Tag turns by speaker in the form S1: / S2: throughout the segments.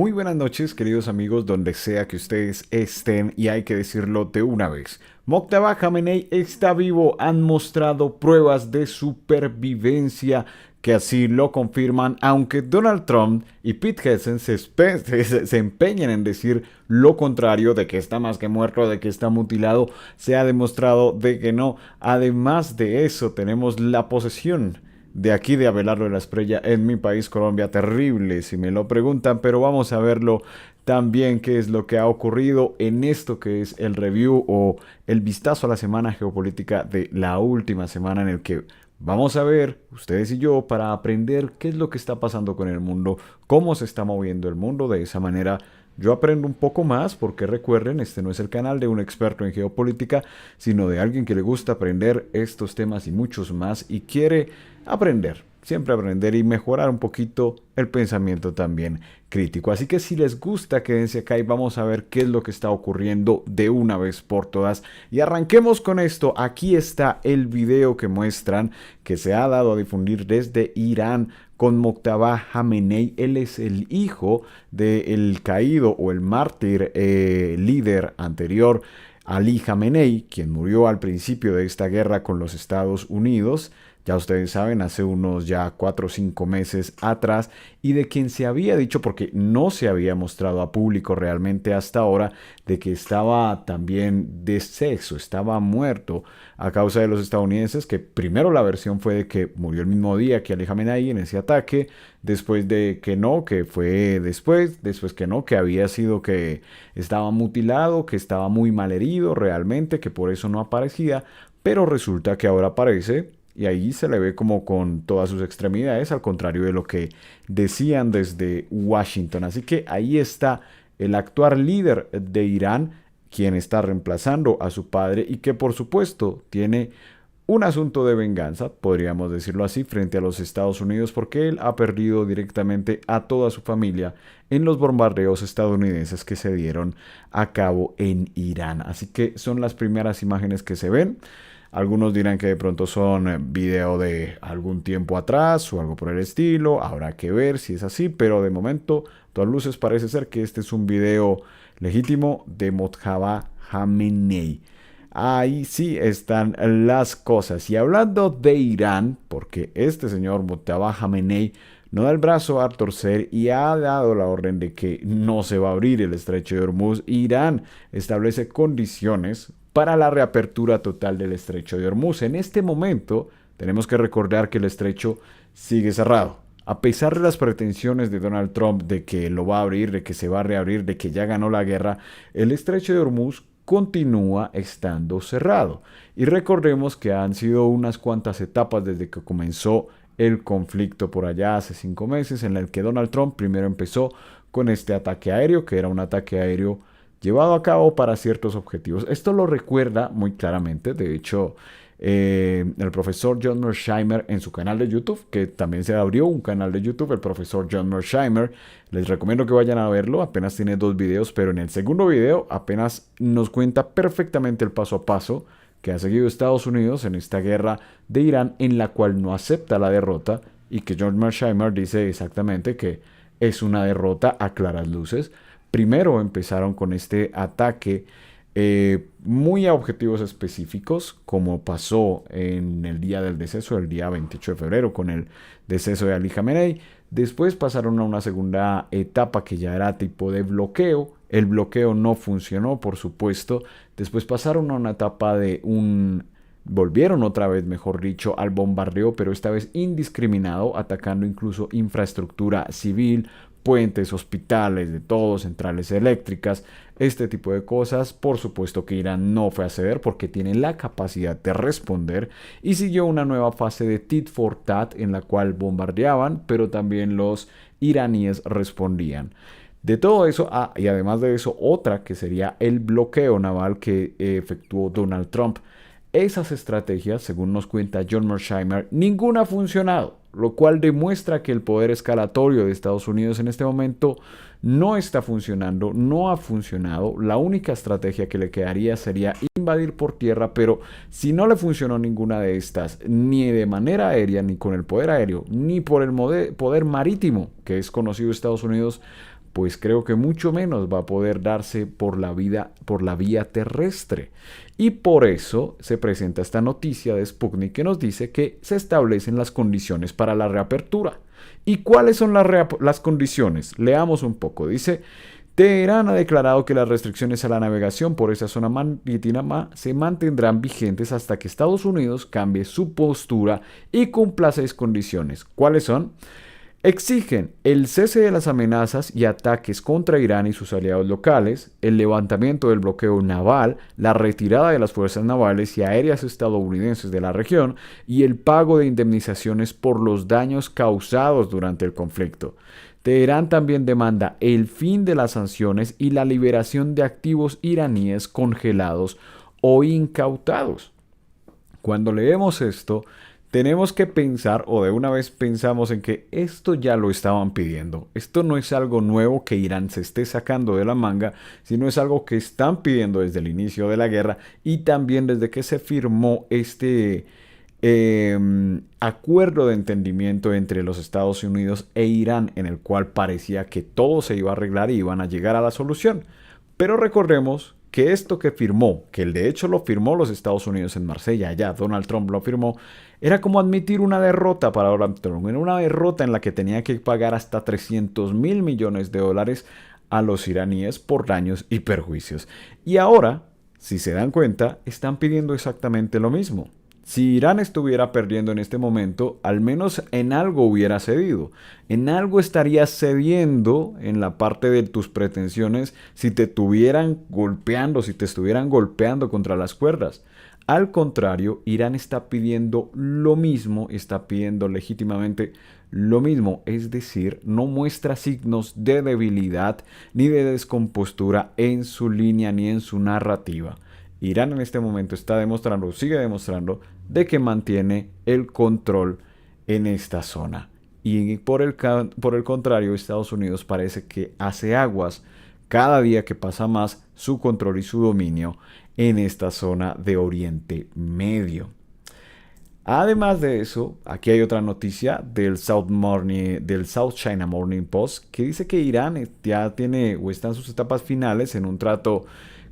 S1: Muy buenas noches, queridos amigos, donde sea que ustedes estén, y hay que decirlo de una vez. Mojtaba Khamenei está vivo, han mostrado pruebas de supervivencia que así lo confirman, aunque Donald Trump y Pete Hegseth se empeñen en decir lo contrario, de que está más que muerto, de que está mutilado. Se ha demostrado de que no. Además de eso, tenemos la posesión de aquí de Abelardo de la Espriella en mi país, Colombia. Terrible si me lo preguntan, pero vamos a verlo también qué es lo que ha ocurrido en esto que es el review o el vistazo a la semana geopolítica de la última semana, en el que vamos a ver, ustedes y yo, para aprender qué es lo que está pasando con el mundo, cómo se está moviendo el mundo. De esa manera yo aprendo un poco más, porque recuerden, este no es el canal de un experto en geopolítica, sino de alguien que le gusta aprender estos temas y muchos más, y quiere aprender, siempre aprender y mejorar un poquito el pensamiento también crítico. Así que si les gusta, quédense acá y vamos a ver qué es lo que está ocurriendo de una vez por todas. Y arranquemos con esto. Aquí está el video que muestran, que se ha dado a difundir desde Irán, con Mojtaba Khamenei. Él es el hijo del caído o el mártir líder anterior, Ali Khamenei, quien murió al principio de esta guerra con los Estados Unidos. Ya ustedes saben, hace unos ya 4 o 5 meses atrás, y de quien se había dicho, porque no se había mostrado a público realmente hasta ahora, de que estaba también deceso, estaba muerto a causa de los estadounidenses, que primero la versión fue de que murió el mismo día que Ali Khamenei en ese ataque, después de que no, que fue después que no, que había sido que estaba mutilado, que estaba muy mal herido realmente, que por eso no aparecía, pero resulta que ahora aparece. Y ahí se le ve como con todas sus extremidades, al contrario de lo que decían desde Washington. Así que ahí está el actual líder de Irán, quien está reemplazando a su padre y que por supuesto tiene un asunto de venganza, podríamos decirlo así, frente a los Estados Unidos, porque él ha perdido directamente a toda su familia en los bombardeos estadounidenses que se dieron a cabo en Irán. Así que son las primeras imágenes que se ven. Algunos dirán que de pronto son video de algún tiempo atrás o algo por el estilo. Habrá que ver si es así, pero de momento, todas luces, parece ser que este es un video legítimo de Mojtaba Khamenei. Ahí sí están las cosas. Y hablando de Irán, porque este señor Mojtaba Khamenei no da el brazo a torcer y ha dado la orden de que no se va a abrir el estrecho de Hormuz. Irán establece condiciones para la reapertura total del estrecho de Hormuz. En este momento tenemos que recordar que el estrecho sigue cerrado. A pesar de las pretensiones de Donald Trump de que lo va a abrir, de que se va a reabrir, de que ya ganó la guerra, el estrecho de Hormuz continúa estando cerrado. Y recordemos que han sido unas cuantas etapas desde que comenzó el conflicto por allá hace 5 meses, en el que Donald Trump primero empezó con este ataque aéreo, que era un ataque aéreo llevado a cabo para ciertos objetivos. Esto lo recuerda muy claramente, de hecho, el profesor John Mearsheimer en su canal de YouTube, que también se abrió un canal de YouTube, el profesor John Mearsheimer. Les recomiendo que vayan a verlo, apenas tiene 2 videos, pero en el segundo video apenas nos cuenta perfectamente el paso a paso que ha seguido Estados Unidos en esta guerra de Irán, en la cual no acepta la derrota, y que John Mearsheimer dice exactamente que es una derrota a claras luces. Primero empezaron con este ataque muy a objetivos específicos, como pasó en el día del deceso, el día 28 de febrero, con el deceso de Ali Khamenei. Después pasaron a una segunda etapa que ya era tipo de bloqueo. El bloqueo no funcionó, por supuesto. Después pasaron a una etapa de volvieron otra vez, mejor dicho, al bombardeo, pero esta vez indiscriminado, atacando incluso infraestructura civil, puentes, hospitales, de todo, centrales eléctricas, este tipo de cosas. Por supuesto que Irán no fue a ceder, porque tiene la capacidad de responder, y siguió una nueva fase de tit for tat, en la cual bombardeaban, pero también los iraníes respondían. De todo eso, y además de eso, otra que sería el bloqueo naval que efectuó Donald Trump. Esas estrategias, según nos cuenta John Mearsheimer, ninguna ha funcionado, lo cual demuestra que el poder escalatorio de Estados Unidos en este momento no está funcionando, no ha funcionado. La única estrategia que le quedaría sería invadir por tierra, pero si no le funcionó ninguna de estas, ni de manera aérea, ni con el poder aéreo, ni por el poder marítimo que es conocido Estados Unidos, pues creo que mucho menos va a poder darse por la vía terrestre. Y por eso se presenta esta noticia de Sputnik que nos dice que se establecen las condiciones para la reapertura. ¿Y cuáles son las condiciones? Leamos un poco. Dice, Teherán ha declarado que las restricciones a la navegación por esa zona marítima se mantendrán vigentes hasta que Estados Unidos cambie su postura y cumpla 6 condiciones. ¿Cuáles son? Exigen el cese de las amenazas y ataques contra Irán y sus aliados locales, el levantamiento del bloqueo naval, la retirada de las fuerzas navales y aéreas estadounidenses de la región y el pago de indemnizaciones por los daños causados durante el conflicto. Teherán también demanda el fin de las sanciones y la liberación de activos iraníes congelados o incautados. Cuando leemos esto, tenemos que pensar, o de una vez pensamos en que esto ya lo estaban pidiendo. Esto no es algo nuevo que Irán se esté sacando de la manga, sino es algo que están pidiendo desde el inicio de la guerra y también desde que se firmó este acuerdo de entendimiento entre los Estados Unidos e Irán, en el cual parecía que todo se iba a arreglar y iban a llegar a la solución. Pero recordemos que esto que firmó, que de hecho lo firmó los Estados Unidos en Marsella, ya Donald Trump lo firmó, era como admitir una derrota para Donald Trump, era una derrota en la que tenía que pagar hasta 300.000 millones de dólares a los iraníes por daños y perjuicios. Y ahora, si se dan cuenta, están pidiendo exactamente lo mismo. Si Irán estuviera perdiendo en este momento, al menos en algo hubiera cedido. En algo estarías cediendo en la parte de tus pretensiones si te estuvieran golpeando contra las cuerdas. Al contrario, Irán está pidiendo lo mismo, está pidiendo legítimamente lo mismo, es decir, no muestra signos de debilidad ni de descompostura en su línea ni en su narrativa. Irán en este momento está demostrando, sigue demostrando, de que mantiene el control en esta zona. Y por el contrario, Estados Unidos parece que hace aguas cada día que pasa más su control y su dominio en esta zona de Oriente Medio. Además de eso, aquí hay otra noticia del South China Morning Post que dice que Irán ya tiene o está en sus etapas finales en un trato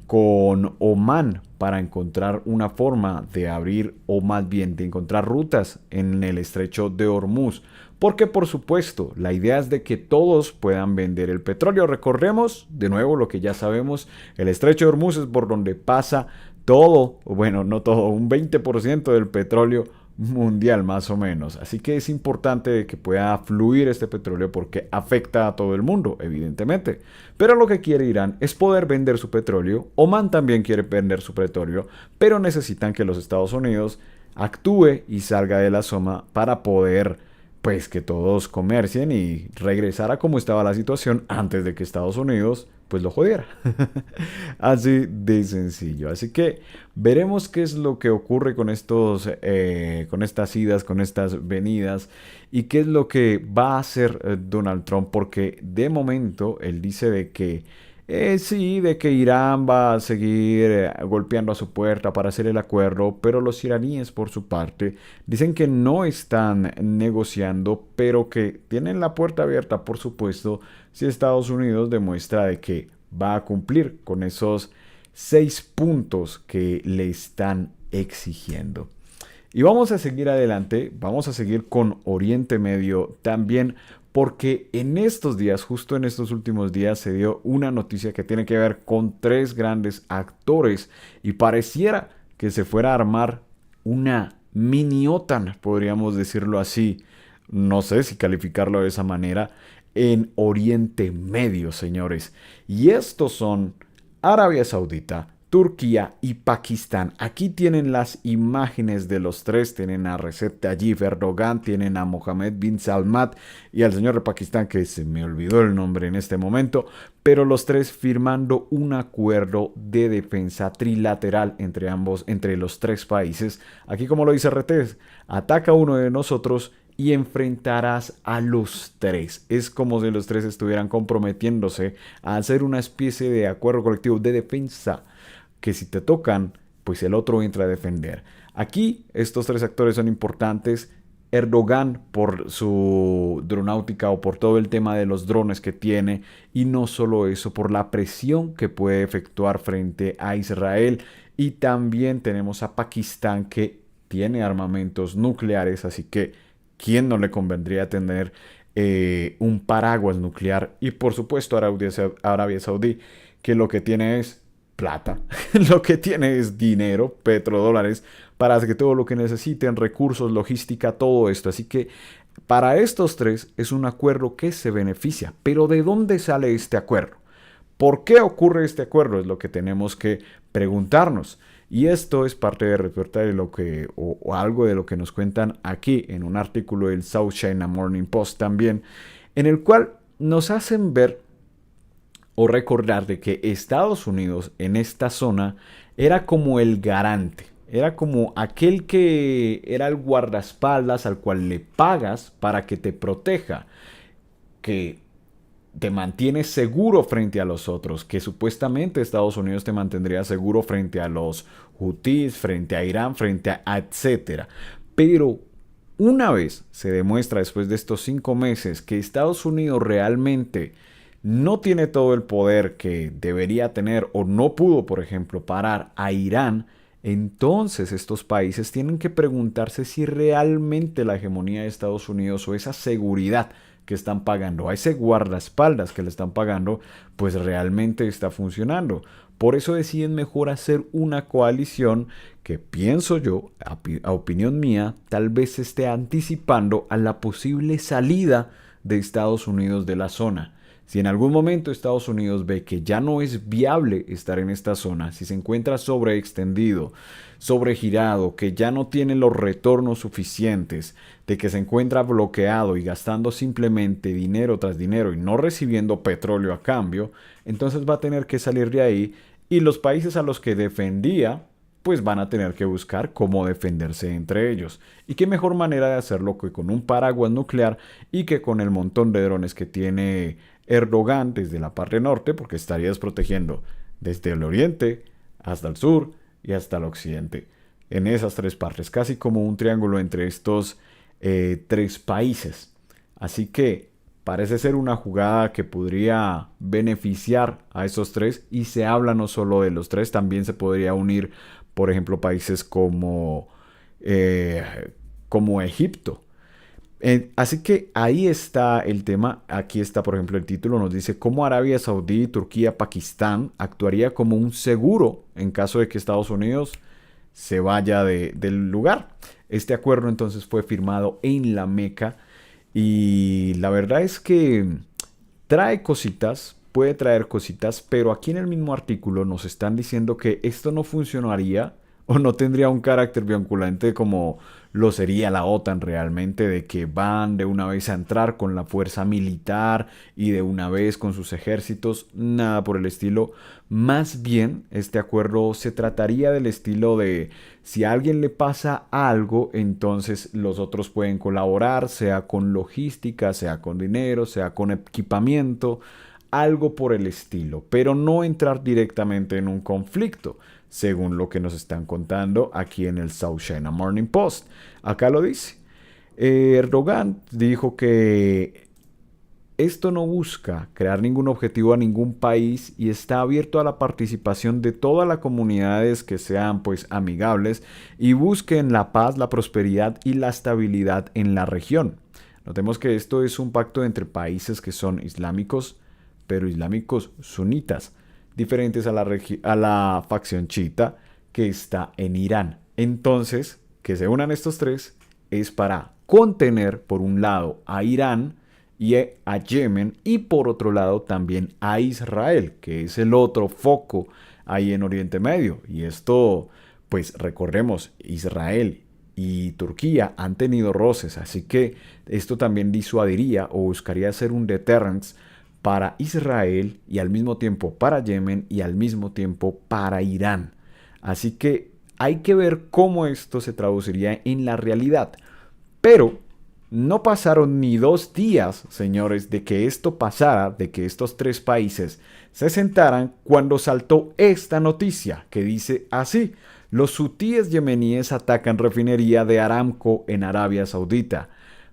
S1: con Omán para encontrar una forma de abrir o más bien de encontrar rutas en el estrecho de Hormuz. Porque por supuesto, la idea es de que todos puedan vender el petróleo. Recordemos de nuevo lo que ya sabemos, el estrecho de Hormuz es por donde pasa todo, bueno, no todo, un 20% del petróleo mundial más o menos. Así que es importante que pueda fluir este petróleo porque afecta a todo el mundo, evidentemente. Pero lo que quiere Irán es poder vender su petróleo. Omán también quiere vender su petróleo, pero necesitan que los Estados Unidos actúe y salga de la zona para poder, pues, que todos comercien y regresar a como estaba la situación antes de que Estados Unidos pues lo jodiera. Así de sencillo. Así que veremos qué es lo que ocurre con con estas idas, con estas venidas y qué es lo que va a hacer Donald Trump, porque de momento él dice de que sí, de que Irán va a seguir golpeando a su puerta para hacer el acuerdo, pero los iraníes por su parte dicen que no están negociando, pero que tienen la puerta abierta, por supuesto, si Estados Unidos demuestra de que va a cumplir con esos 6 puntos que le están exigiendo. Y vamos a seguir adelante, vamos a seguir con Oriente Medio también, porque en estos días, justo en estos últimos días, se dio una noticia que tiene que ver con 3 grandes actores y pareciera que se fuera a armar una mini OTAN, podríamos decirlo así, no sé si calificarlo de esa manera, en Oriente Medio, señores. Y estos son Arabia Saudita, Turquía y Pakistán. Aquí tienen las imágenes de los tres. Tienen a Recep Tayyip Erdogan, tienen a Mohammed bin Salman y al señor de Pakistán, que se me olvidó el nombre en este momento, pero los tres firmando un acuerdo de defensa trilateral entre los 3 países. Aquí, como lo dice Retes, ataca a uno de nosotros y enfrentarás a los 3. Es como si los 3 estuvieran comprometiéndose a hacer una especie de acuerdo colectivo de defensa, que si te tocan, pues el otro entra a defender. Aquí estos 3 actores son importantes. Erdogan por su dronáutica o por todo el tema de los drones que tiene, y no solo eso, por la presión que puede efectuar frente a Israel. Y también tenemos a Pakistán, que tiene armamentos nucleares, así que ¿quién no le convendría tener un paraguas nuclear? Y por supuesto Arabia Saudí, que lo que tiene es plata, lo que tiene es dinero, petrodólares, para que todo lo que necesiten, recursos, logística, todo esto. Así que para estos tres es un acuerdo que se beneficia. Pero ¿de dónde sale este acuerdo? ¿Por qué ocurre este acuerdo? Es lo que tenemos que preguntarnos. Y esto es parte de reportaje de lo que, o algo de lo que nos cuentan aquí en un artículo del South China Morning Post también, en el cual nos hacen ver o recordar de que Estados Unidos en esta zona era como el garante, era como aquel que era el guardaespaldas al cual le pagas para que te proteja, que te mantienes seguro frente a los otros, que supuestamente Estados Unidos te mantendría seguro frente a los hutíes, frente a Irán, frente a etcétera. Pero una vez se demuestra después de estos 5 meses que Estados Unidos realmente no tiene todo el poder que debería tener o no pudo, por ejemplo, parar a Irán, entonces estos países tienen que preguntarse si realmente la hegemonía de Estados Unidos o esa seguridad que están pagando, a ese guardaespaldas que le están pagando, pues realmente está funcionando. Por eso deciden mejor hacer una coalición que, pienso yo, a opinión mía, tal vez se esté anticipando a la posible salida de Estados Unidos de la zona. Si en algún momento Estados Unidos ve que ya no es viable estar en esta zona, si se encuentra sobreextendido, sobregirado, que ya no tiene los retornos suficientes, de que se encuentra bloqueado y gastando simplemente dinero tras dinero y no recibiendo petróleo a cambio, entonces va a tener que salir de ahí, y los países a los que defendía pues van a tener que buscar cómo defenderse entre ellos. Y qué mejor manera de hacerlo que con un paraguas nuclear y que con el montón de drones que tiene Erdogan desde la parte norte, porque estarías protegiendo desde el oriente hasta el sur y hasta el occidente. En esas tres partes, casi como un triángulo entre estos tres países. Así que parece ser una jugada que podría beneficiar a esos tres, y se habla no solo de los tres, también se podría unir, por ejemplo, países como Egipto. Así que ahí está el tema. Aquí está, por ejemplo, el título. Nos dice cómo Arabia Saudí, Turquía, Pakistán actuaría como un seguro en caso de que Estados Unidos se vaya del lugar. Este acuerdo entonces fue firmado en la Meca, y la verdad es que trae cositas, puede traer cositas, pero aquí en el mismo artículo nos están diciendo que esto no funcionaría o no tendría un carácter vinculante como lo sería la OTAN realmente, de que van de una vez a entrar con la fuerza militar y de una vez con sus ejércitos, nada por el estilo. Más bien, este acuerdo se trataría del estilo de si a alguien le pasa algo, entonces los otros pueden colaborar, sea con logística, sea con dinero, sea con equipamiento, algo por el estilo, pero no entrar directamente en un conflicto, según lo que nos están contando aquí en el South China Morning Post. Acá lo dice. Erdogan dijo que esto no busca crear ningún objetivo a ningún país y está abierto a la participación de todas las comunidades que sean pues amigables y busquen la paz, la prosperidad y la estabilidad en la región. Notemos que esto es un pacto entre países que son islámicos, pero islámicos sunitas, diferentes a la facción chiita que está en Irán. Entonces, que se unan estos tres es para contener por un lado a Irán y a Yemen, y por otro lado también a Israel, que es el otro foco ahí en Oriente Medio. Y esto, pues recordemos, Israel y Turquía han tenido roces, así que esto también disuadiría o buscaría hacer un deterrence para Israel y al mismo tiempo para Yemen y al mismo tiempo para Irán. Así que hay que ver cómo esto se traduciría en la realidad. Pero no pasaron ni 2 días, señores, de que esto pasara, de que estos tres países se sentaran, cuando saltó esta noticia que dice así: Los hutíes yemeníes atacan refinería de Aramco en Arabia Saudita.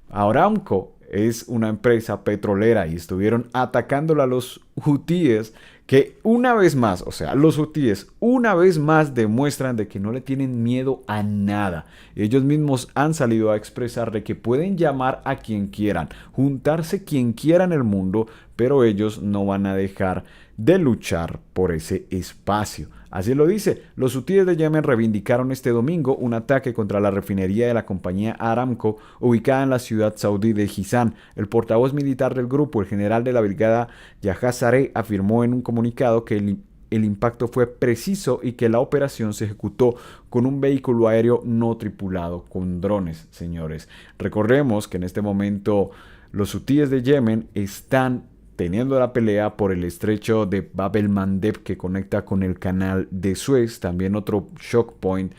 S1: Aramco es una empresa petrolera y estuvieron atacándola a los hutíes que una vez más, o sea, los hutíes una vez más demuestran de que no le tienen miedo a nada. Ellos mismos han salido a expresar de que pueden llamar a quien quieran, juntarse quien quiera en el mundo, pero ellos no van a dejar de luchar por ese espacio. Así lo dice, los hutíes de Yemen reivindicaron este domingo un ataque contra la refinería de la compañía Aramco ubicada en la ciudad saudí de Jizán. El portavoz militar del grupo, el general de la brigada Yahya Saree, afirmó en un comunicado que el impacto fue preciso y que la operación se ejecutó con un vehículo aéreo no tripulado, con drones, señores. Recordemos que en este momento los hutíes de Yemen están teniendo la pelea por el estrecho de Bab el-Mandeb que conecta con el canal de Suez, también otro shock point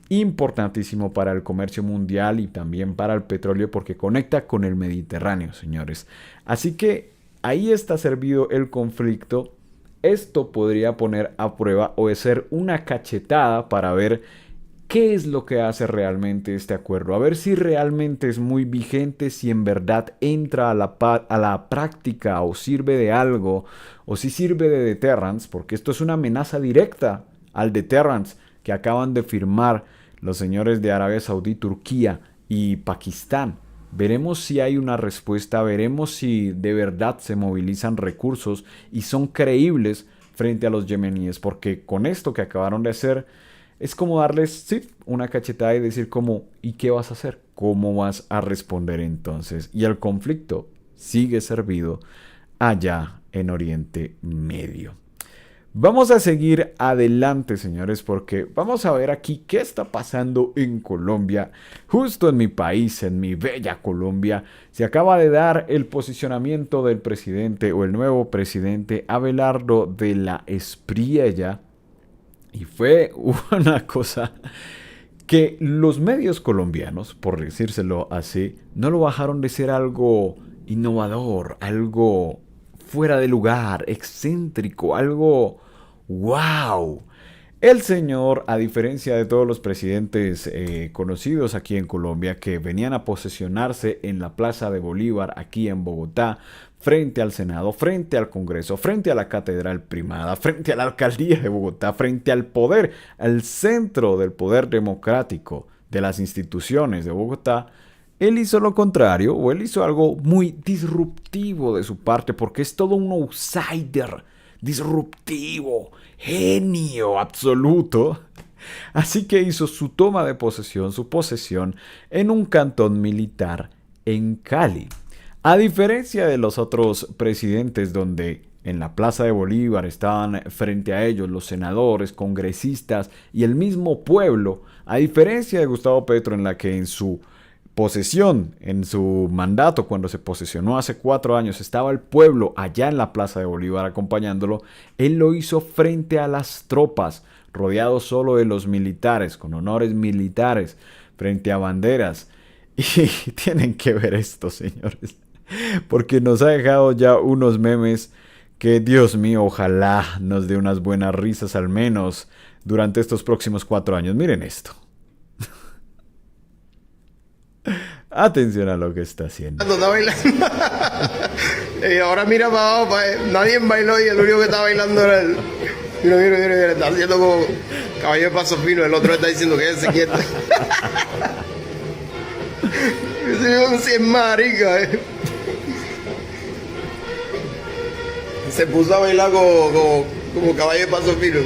S1: importantísimo para el comercio mundial y también para el petróleo porque conecta con el Mediterráneo, señores. Así que ahí está servido el conflicto. Esto podría poner a prueba o ser una cachetada para ver qué es lo que hace realmente este acuerdo. A ver si realmente es muy vigente, si en verdad entra a la práctica o sirve de algo, o si sirve de deterrence, porque esto es una amenaza directa al deterrence que acaban de firmar los señores de Arabia Saudí, Turquía y Pakistán. Veremos si hay una respuesta, veremos si de verdad se movilizan recursos y son creíbles frente a los yemeníes, porque con esto que acabaron de hacer es como darles, sí, una cachetada y decir como, ¿y qué vas a hacer? ¿Cómo vas a responder entonces? Y el conflicto sigue servido allá en Oriente Medio. Vamos a seguir adelante, señores, porque vamos a ver aquí qué está pasando en Colombia. Justo en mi país, en mi bella Colombia, se acaba de dar el posicionamiento del presidente o el nuevo presidente Abelardo de la Espriella. Y fue una cosa que los medios colombianos, por decírselo así, no lo bajaron de ser algo innovador, algo fuera de lugar, excéntrico, algo wow. El señor, a diferencia de todos los presidentes conocidos aquí en Colombia que venían a posesionarse en la Plaza de Bolívar aquí en Bogotá, frente al Senado, frente al Congreso, frente a la Catedral Primada, frente a la Alcaldía de Bogotá, frente al poder, al centro del poder democrático de las instituciones de Bogotá, él hizo lo contrario, o él hizo algo muy disruptivo de su parte, porque es todo un outsider, disruptivo, genio absoluto. Así que hizo su toma de posesión, su posesión, en un cantón militar en Cali. A diferencia de los otros presidentes donde en la Plaza de Bolívar estaban frente a ellos los senadores, congresistas y el mismo pueblo, a diferencia de Gustavo Petro en la que en su posesión, en su mandato, cuando se posesionó hace 4 años, estaba el pueblo allá en la Plaza de Bolívar acompañándolo, él lo hizo frente a las tropas, rodeado solo de los militares, con honores militares, frente a banderas. Y tienen que ver esto, señores, porque nos ha dejado ya unos memes que, Dios mío, ojalá nos dé unas buenas risas al menos durante estos próximos 4 años. Miren esto. Atención a lo que está haciendo.
S2: Y ahora mira para abajo, nadie bailó y el único que está bailando era él. Mira, está haciendo como caballo de paso fino, el otro está diciendo que se quieto. Si es marica, Se puso a bailar como caballo de paso fino.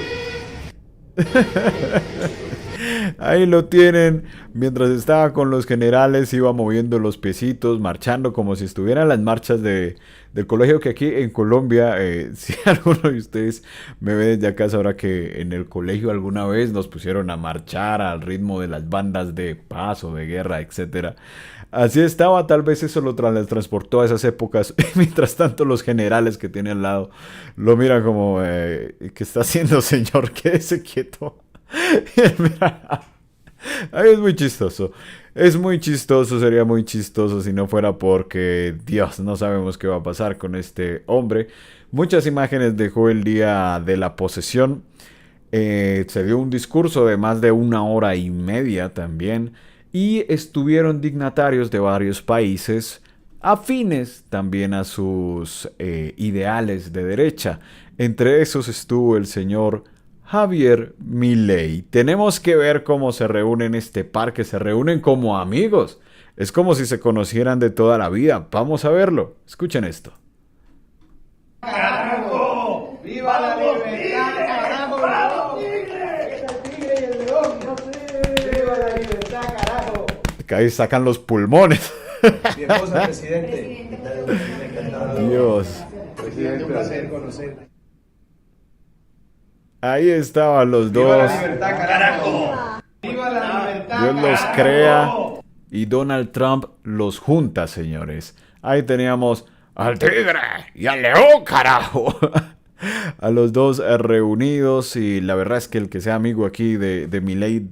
S1: Ahí lo tienen. Mientras estaba con los generales, iba moviendo los piecitos, marchando como si estuvieran las marchas del colegio, que aquí en Colombia, si alguno de ustedes me ve desde acá, sabrá que en el colegio alguna vez nos pusieron a marchar al ritmo de las bandas de paz o de guerra, etcétera. Así estaba, tal vez eso lo transportó a esas épocas. Mientras tanto, los generales que tiene al lado lo miran como, ¿qué está haciendo, señor? Quédese quieto. Ay, es muy chistoso. Es muy chistoso, sería muy chistoso si no fuera porque, Dios, no sabemos qué va a pasar con este hombre. Muchas imágenes dejó el día de la posesión. Se dio un discurso de más de 1 hora y media también y estuvieron dignatarios de varios países afines también a sus ideales de derecha. Entre esos estuvo el señor Javier Milei. Tenemos que ver cómo se reúnen este par, que se reúnen como amigos. Es como si se conocieran de toda la vida. Vamos a verlo. Escuchen esto.
S3: ¡Carajo! ¡Viva la libertad, carajo! ¡El tigre y el león! ¡No sé! ¡Viva la libertad, carajo!
S1: Ahí sacan los pulmones.
S3: Mi esposa, presidente.
S1: Dios.
S3: Presidente, un placer conocerte.
S1: Ahí estaban los
S3: ¡Viva la
S1: dos.
S3: libertad, carajo! ¡Viva la libertad,
S1: Dios los
S3: carajo!
S1: crea y Donald Trump los junta, señores. Ahí teníamos al tigre y al león, carajo. A los dos reunidos y la verdad es que el que sea amigo aquí de Milei,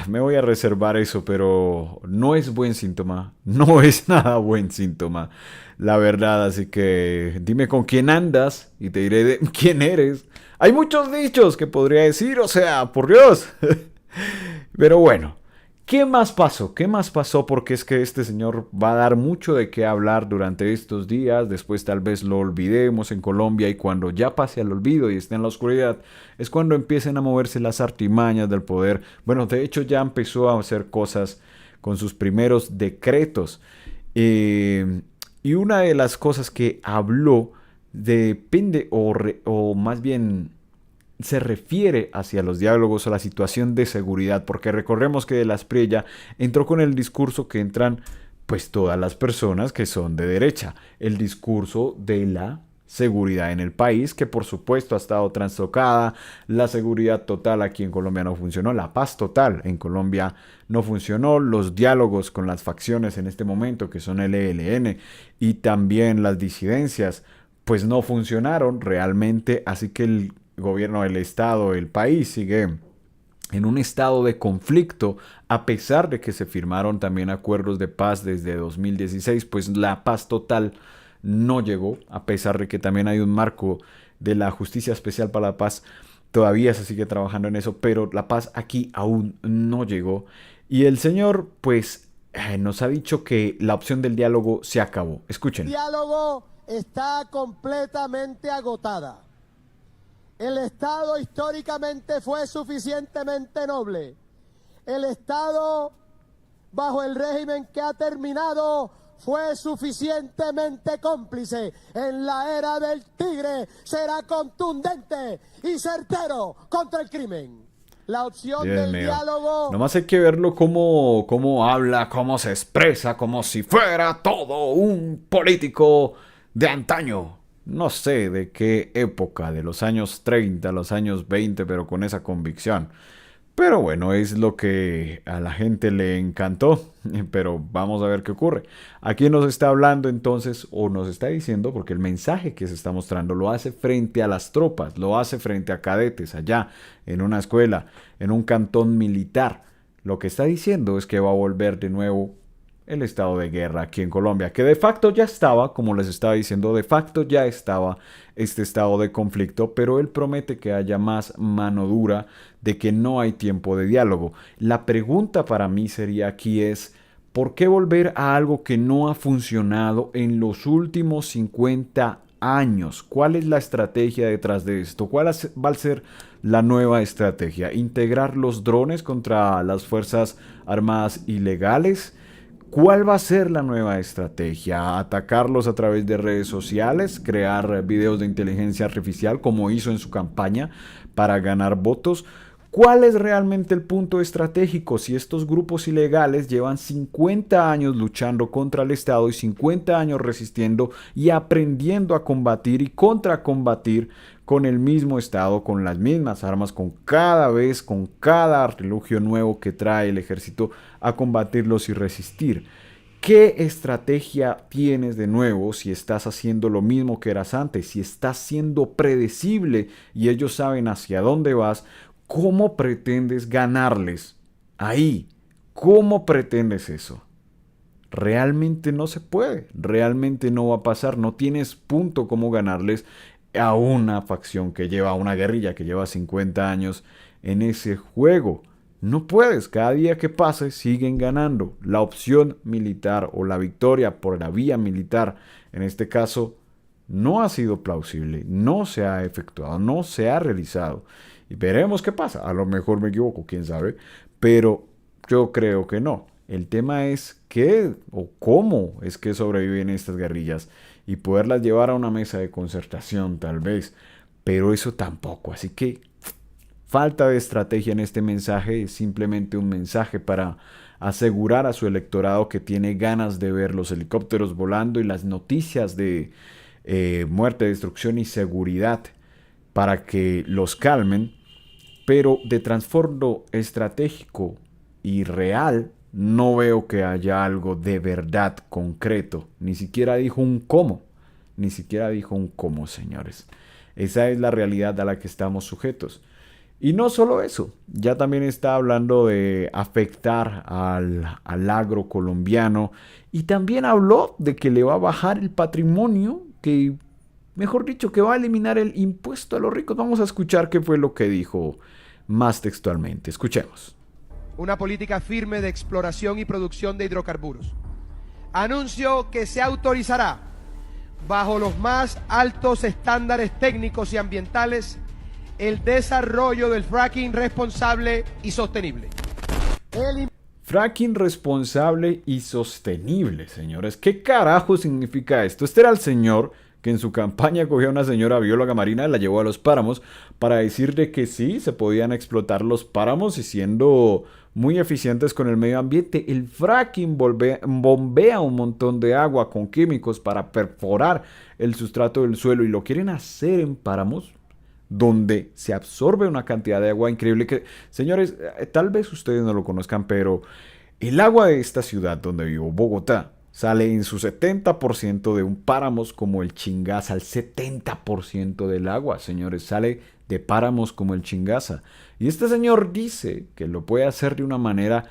S1: me voy a reservar eso, pero no es buen síntoma. No es nada buen síntoma, la verdad. Así que dime con quién andas y te diré de quién eres. Hay muchos dichos que podría decir, o sea, por Dios. Pero bueno, ¿qué más pasó? ¿Qué más pasó? Porque es que este señor va a dar mucho de qué hablar durante estos días. Después tal vez lo olvidemos en Colombia y cuando ya pase al olvido y esté en la oscuridad, es cuando empiecen a moverse las artimañas del poder. Bueno, de hecho ya empezó a hacer cosas con sus primeros decretos. Y una de las cosas que habló depende o más bien se refiere hacia los diálogos o la situación de seguridad, porque recordemos que de la Espriella entró con el discurso que entran pues todas las personas que son de derecha, el discurso de la seguridad en el país, que por supuesto ha estado trastocada, la seguridad total aquí en Colombia no funcionó, la paz total en Colombia no funcionó, los diálogos con las facciones en este momento, que son el ELN, y también las disidencias, pues no funcionaron realmente, así que el gobierno del estado, el país sigue en un estado de conflicto, a pesar de que se firmaron también acuerdos de paz desde 2016, pues la paz total no llegó, a pesar de que también hay un marco de la Justicia Especial para la Paz, todavía se sigue trabajando en eso, pero la paz aquí aún no llegó. Y el señor, pues, nos ha dicho que la opción del diálogo se acabó. Escuchen.
S4: El diálogo está completamente agotada. El Estado históricamente fue suficientemente noble. El Estado, bajo el régimen que ha terminado, fue suficientemente cómplice. En la era del tigre será contundente y certero contra el crimen. La opción
S1: Dios
S4: del
S1: mío.
S4: diálogo...
S1: Nomás hay que verlo cómo habla, cómo se expresa, como si fuera todo un político de antaño. No sé de qué época, de los años 30, los años 20, pero con esa convicción. Pero bueno, es lo que a la gente le encantó. Pero vamos a ver qué ocurre. Aquí nos está hablando entonces, o nos está diciendo, porque el mensaje que se está mostrando lo hace frente a las tropas, lo hace frente a cadetes allá, en una escuela, en un cantón militar. Lo que está diciendo es que va a volver de nuevo el estado de guerra aquí en Colombia, que de facto ya estaba, como les estaba diciendo, de facto ya estaba este estado de conflicto, pero él promete que haya más mano dura, de que no hay tiempo de diálogo. La pregunta para mí sería aquí es, ¿por qué volver a algo que no ha funcionado en los últimos 50 años? ¿Cuál es la estrategia detrás de esto? ¿Cuál va a ser la nueva estrategia? ¿Integrar los drones contra las Fuerzas Armadas ilegales? ¿Cuál va a ser la nueva estrategia? ¿Atacarlos a través de redes sociales? ¿Crear videos de inteligencia artificial como hizo en su campaña para ganar votos? ¿Cuál es realmente el punto estratégico? Si estos grupos ilegales llevan 50 años luchando contra el Estado y 50 años resistiendo y aprendiendo a combatir y contracombatir con el mismo Estado, con las mismas armas, con cada artilugio nuevo que trae el ejército a combatirlos y resistir. ¿Qué estrategia tienes de nuevo si estás haciendo lo mismo que eras antes? Si estás siendo predecible y ellos saben hacia dónde vas, ¿cómo pretendes ganarles? Ahí, ¿cómo pretendes eso? Realmente no se puede, realmente no va a pasar, no tienes punto cómo ganarles a una facción que lleva, a una guerrilla que lleva 50 años en ese juego. No puedes, cada día que pase siguen ganando. La opción militar o la victoria por la vía militar, en este caso, no ha sido plausible, no se ha efectuado, no se ha realizado. Y veremos qué pasa. A lo mejor me equivoco, quién sabe, pero yo creo que no. El tema es qué o cómo es que sobreviven estas guerrillas y poderlas llevar a una mesa de concertación tal vez, pero eso tampoco. Así que falta de estrategia en este mensaje, es simplemente un mensaje para asegurar a su electorado que tiene ganas de ver los helicópteros volando y las noticias de muerte, destrucción y seguridad para que los calmen, pero de trasfondo estratégico y real no veo que haya algo de verdad concreto. Ni siquiera dijo un cómo, señores. Esa es la realidad a la que estamos sujetos. Y no solo eso, ya también está hablando de afectar al agro colombiano y también habló de que le va a bajar el patrimonio, que, mejor dicho, que va a eliminar el impuesto a los ricos. Vamos a escuchar qué fue lo que dijo más textualmente. Escuchemos.
S3: Una política firme de exploración y producción de hidrocarburos. Anuncio que se autorizará, bajo los más altos estándares técnicos y ambientales, el desarrollo del fracking responsable y sostenible.
S1: Fracking responsable y sostenible, señores. ¿Qué carajo significa esto? Este era el señor que en su campaña cogió a una señora bióloga marina y la llevó a los páramos para decirle que sí, se podían explotar los páramos y siendo muy eficientes con el medio ambiente. El fracking bombea un montón de agua con químicos para perforar el sustrato del suelo y lo quieren hacer en páramos donde se absorbe una cantidad de agua increíble que, señores, tal vez ustedes no lo conozcan, pero el agua de esta ciudad donde vivo, Bogotá, sale en su 70% de un páramos como el Chingaza. El 70% del agua, señores, sale de páramos como el Chingaza. Y este señor dice que lo puede hacer de una manera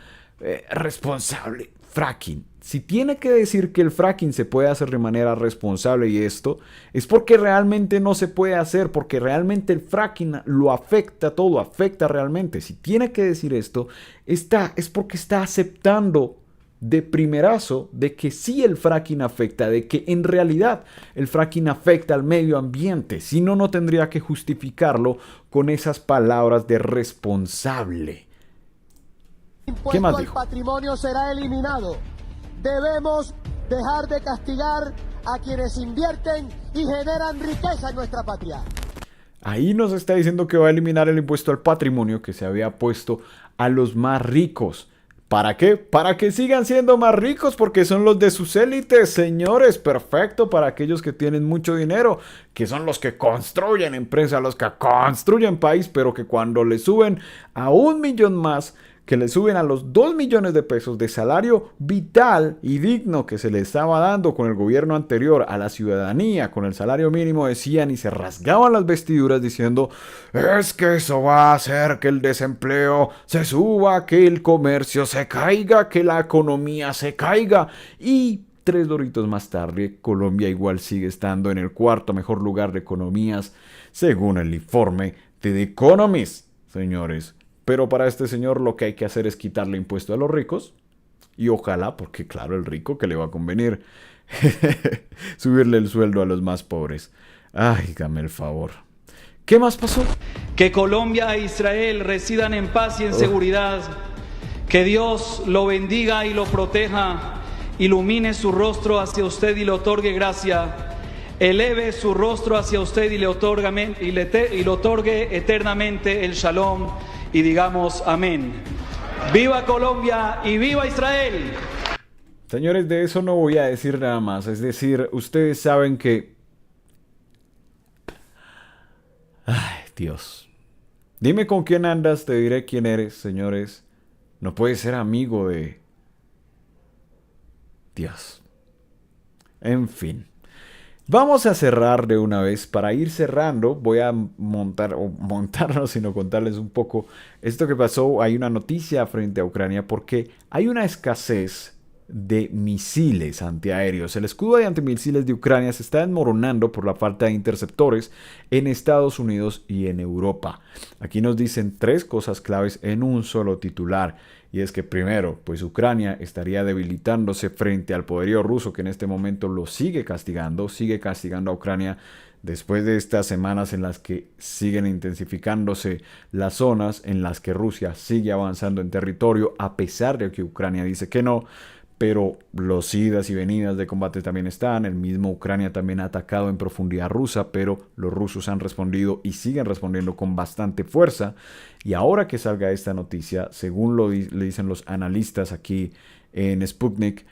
S1: responsable. Fracking. Si tiene que decir que el fracking se puede hacer de manera responsable y esto, es porque realmente no se puede hacer, porque realmente el fracking lo afecta todo, afecta realmente. Si tiene que decir esto, es porque está aceptando de primerazo de que sí el fracking afecta, de que en realidad el fracking afecta al medio ambiente. Si no, no tendría que justificarlo con esas palabras de responsable. ¿Qué más dijo?
S4: El patrimonio será eliminado. Debemos dejar de castigar a quienes invierten y generan riqueza en nuestra patria.
S1: Ahí nos está diciendo que va a eliminar el impuesto al patrimonio que se había puesto a los más ricos. ¿Para qué? Para que sigan siendo más ricos, porque son los de sus élites, señores. Perfecto para aquellos que tienen mucho dinero, que son los que construyen empresas, los que construyen país, pero que cuando le suben a 1 millón más, que le suben a los 2 millones de pesos de salario vital y digno que se le estaba dando con el gobierno anterior a la ciudadanía, con el salario mínimo, decían y se rasgaban las vestiduras diciendo: es que eso va a hacer que el desempleo se suba, que el comercio se caiga, que la economía se caiga. Y 3 doritos más tarde, Colombia igual sigue estando en el 4º mejor lugar de economías, según el informe de The Economist, señores. Pero para este señor lo que hay que hacer es quitarle impuesto a los ricos. Y ojalá, porque claro, el rico que le va a convenir subirle el sueldo a los más pobres. Ay, dame el favor. ¿Qué más pasó?
S5: Que Colombia e Israel residan en paz y en seguridad. Que Dios lo bendiga y lo proteja. Ilumine su rostro hacia usted y le otorgue gracia. Eleve su rostro hacia usted y le otorgue eternamente el shalom. Y digamos amén. ¡Viva Colombia y viva Israel!
S1: Señores, de eso no voy a decir nada más. Es decir, ustedes saben que... Ay, Dios. Dime con quién andas, te diré quién eres, señores. No puedes ser amigo de... Dios. En fin. Vamos a cerrar de una vez. Para ir cerrando, voy a montarnos, sino contarles un poco esto que pasó. Hay una noticia frente a Ucrania porque hay una escasez de misiles antiaéreos. El escudo de antimisiles de Ucrania se está desmoronando por la falta de interceptores en Estados Unidos y en Europa. Aquí nos dicen 3 cosas claves en un solo titular. Y es que primero, pues Ucrania estaría debilitándose frente al poderío ruso, que en este momento lo sigue castigando a Ucrania después de estas semanas en las que siguen intensificándose las zonas en las que Rusia sigue avanzando en territorio, a pesar de que Ucrania dice que no. Pero los idas y venidas de combate también están. El mismo Ucrania también ha atacado en profundidad rusa, pero los rusos han respondido y siguen respondiendo con bastante fuerza. Y ahora que salga esta noticia, según le dicen los analistas aquí en Sputnik,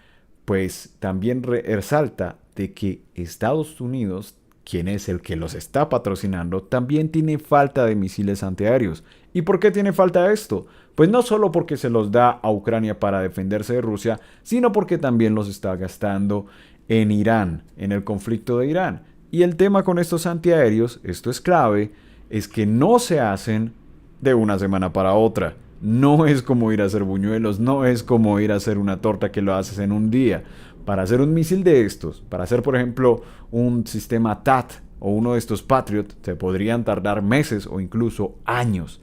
S1: pues también resalta de que Estados Unidos, quien es el que los está patrocinando, también tiene falta de misiles antiaéreos. ¿Y por qué tiene falta de esto? Pues no solo porque se los da a Ucrania para defenderse de Rusia, sino porque también los está gastando en Irán, en el conflicto de Irán. Y el tema con estos antiaéreos, esto es clave, es que no se hacen de una semana para otra. No es como ir a hacer buñuelos, no es como ir a hacer una torta que lo haces en un día. Para hacer un misil de estos, para hacer por ejemplo un sistema TAT o uno de estos Patriot, se podrían tardar meses o incluso años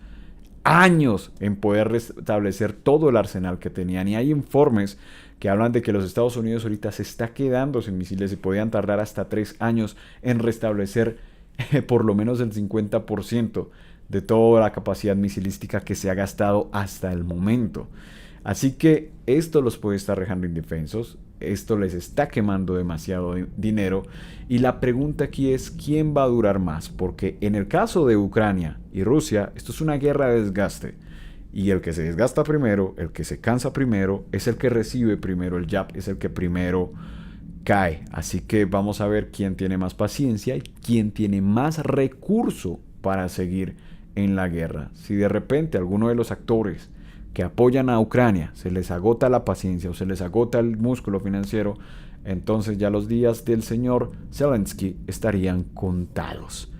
S1: en poder restablecer todo el arsenal que tenían. Y hay informes que hablan de que los Estados Unidos ahorita se está quedando sin misiles y podían tardar hasta 3 años en restablecer por lo menos el 50% de toda la capacidad misilística que se ha gastado hasta el momento. Así que esto los puede estar dejando indefensos, esto les está quemando demasiado dinero y la pregunta aquí es ¿quién va a durar más? Porque en el caso de Ucrania y Rusia, esto es una guerra de desgaste y el que se desgasta primero, el que se cansa primero, es el que recibe primero el jab, es el que primero cae. Así que vamos a ver quién tiene más paciencia y quién tiene más recurso para seguir en la guerra. Si de repente alguno de los actores que apoyan a Ucrania se les agota la paciencia o se les agota el músculo financiero, entonces ya los días del señor Zelensky estarían contados.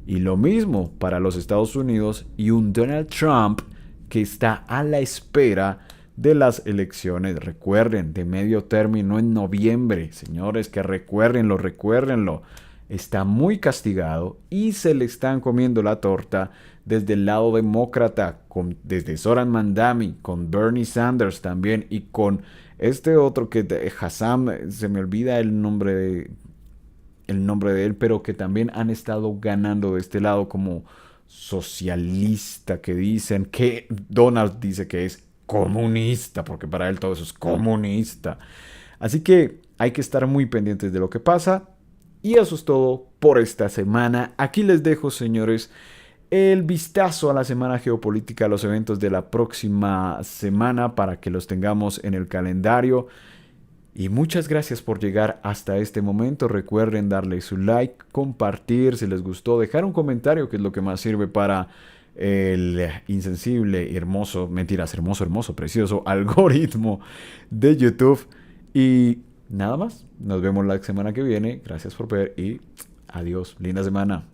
S1: Y lo mismo para los Estados Unidos y un Donald Trump que está a la espera de las elecciones, recuerden, de medio término en noviembre, señores, que recuérdenlo, está muy castigado y se le están comiendo la torta desde el lado demócrata, desde Zoran Mandami, con Bernie Sanders también y con este otro que Hassam, se me olvida el nombre de él, pero que también han estado ganando de este lado como socialista, que dicen que Donald dice que es comunista, porque para él todo eso es comunista. Así que hay que estar muy pendientes de lo que pasa. Y eso es todo por esta semana. Aquí les dejo, señores, el vistazo a la semana geopolítica, a los eventos de la próxima semana para que los tengamos en el calendario. Y muchas gracias por llegar hasta este momento. Recuerden darle su like, compartir si les gustó, dejar un comentario, que es lo que más sirve para el insensible, hermoso, precioso algoritmo de YouTube. Y nada más, nos vemos la semana que viene. Gracias por ver y adiós. Linda semana.